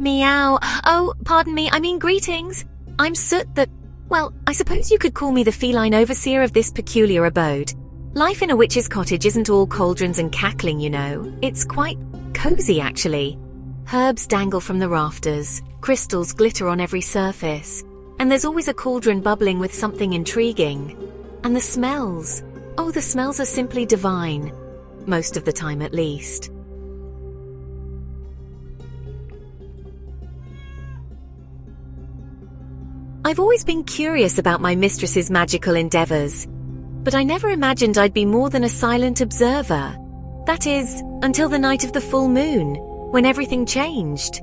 Meow. Oh, pardon me, I mean greetings. I'm Soot well, I suppose you could call me the feline overseer of this peculiar abode. Life in a witch's cottage isn't all cauldrons and cackling, you know. It's quite cozy, actually. Herbs dangle from the rafters, crystals glitter on every surface, and there's always a cauldron bubbling with something intriguing. And the smells. Oh, the smells are simply divine. Most of the time, at least. I've always been curious about my mistress's magical endeavors, but I never imagined I'd be more than a silent observer. That is, until the night of the full moon, when everything changed.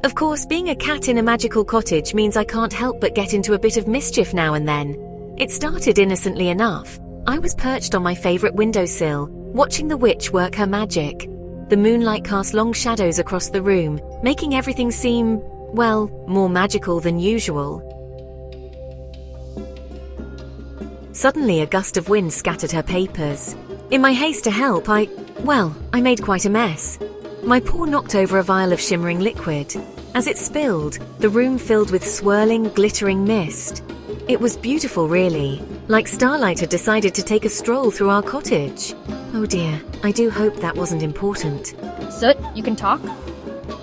Of course, being a cat in a magical cottage means I can't help but get into a bit of mischief now and then. It started innocently enough. I was perched on my favorite windowsill, watching the witch work her magic. The moonlight cast long shadows across the room, making everything seem, well, more magical than usual. Suddenly, a gust of wind scattered her papers. In my haste to help, I made quite a mess. My paw knocked over a vial of shimmering liquid. As it spilled, the room filled with swirling, glittering mist. It was beautiful, really, like starlight had decided to take a stroll through our cottage. Oh dear, I do hope that wasn't important. Soot, you can talk?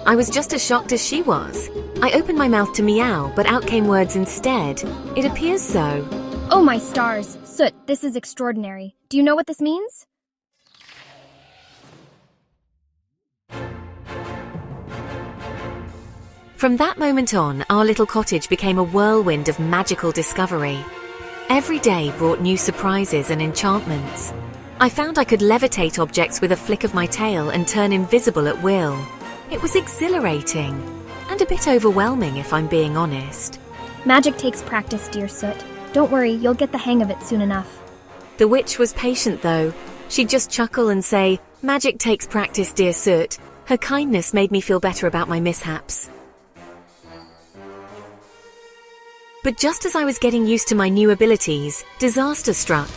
I was just as shocked as she was. I opened my mouth to meow, but out came words instead. It appears so. Oh my stars! Soot, this is extraordinary. Do you know what this means? From that moment on, our little cottage became a whirlwind of magical discovery. Every day brought new surprises and enchantments. I found I could levitate objects with a flick of my tail and turn invisible at will. It was exhilarating, and a bit overwhelming if I'm being honest. Magic takes practice, dear Soot. Don't worry, you'll get the hang of it soon enough. The witch was patient, though. She'd just chuckle and say, "Magic takes practice, dear Soot." Her kindness made me feel better about my mishaps. But just as I was getting used to my new abilities, disaster struck.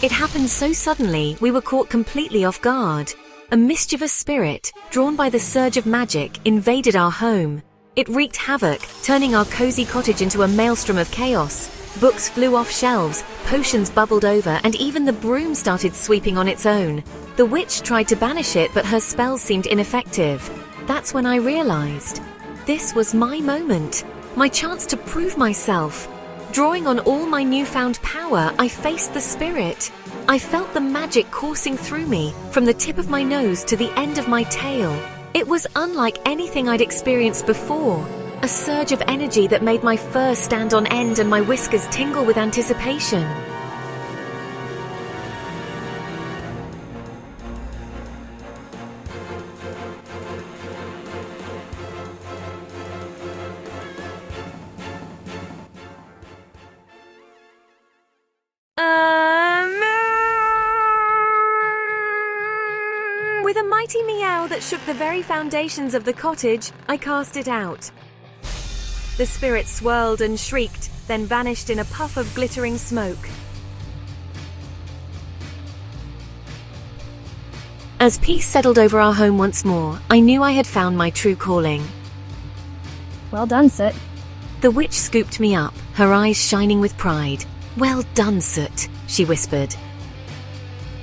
It happened so suddenly, we were caught completely off guard. A mischievous spirit, drawn by the surge of magic, invaded our home. It wreaked havoc, turning our cozy cottage into a maelstrom of chaos. Books flew off shelves, potions bubbled over, and even the broom started sweeping on its own. The witch tried to banish it, but her spells seemed ineffective. That's when I realized. This was my moment, my chance to prove myself. Drawing on all my newfound power, I faced the spirit. I felt the magic coursing through me, from the tip of my nose to the end of my tail. It was unlike anything I'd experienced before. A surge of energy that made my fur stand on end and my whiskers tingle with anticipation. With a mighty meow that shook the very foundations of the cottage, I cast it out. The spirit swirled and shrieked, then vanished in a puff of glittering smoke. As peace settled over our home once more, I knew I had found my true calling. Well done, Soot. The witch scooped me up, her eyes shining with pride. "Well done, Soot," she whispered.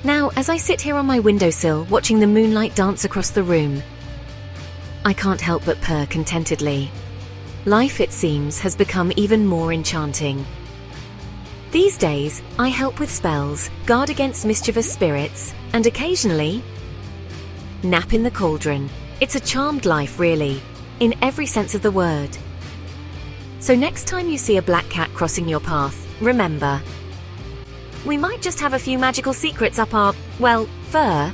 Now, as I sit here on my windowsill, watching the moonlight dance across the room, I can't help but purr contentedly. Life, it seems, has become even more enchanting. These days, I help with spells, guard against mischievous spirits, and occasionally nap in the cauldron. It's a charmed life, really, in every sense of the word. So next time you see a black cat crossing your path, remember, we might just have a few magical secrets up our, fur.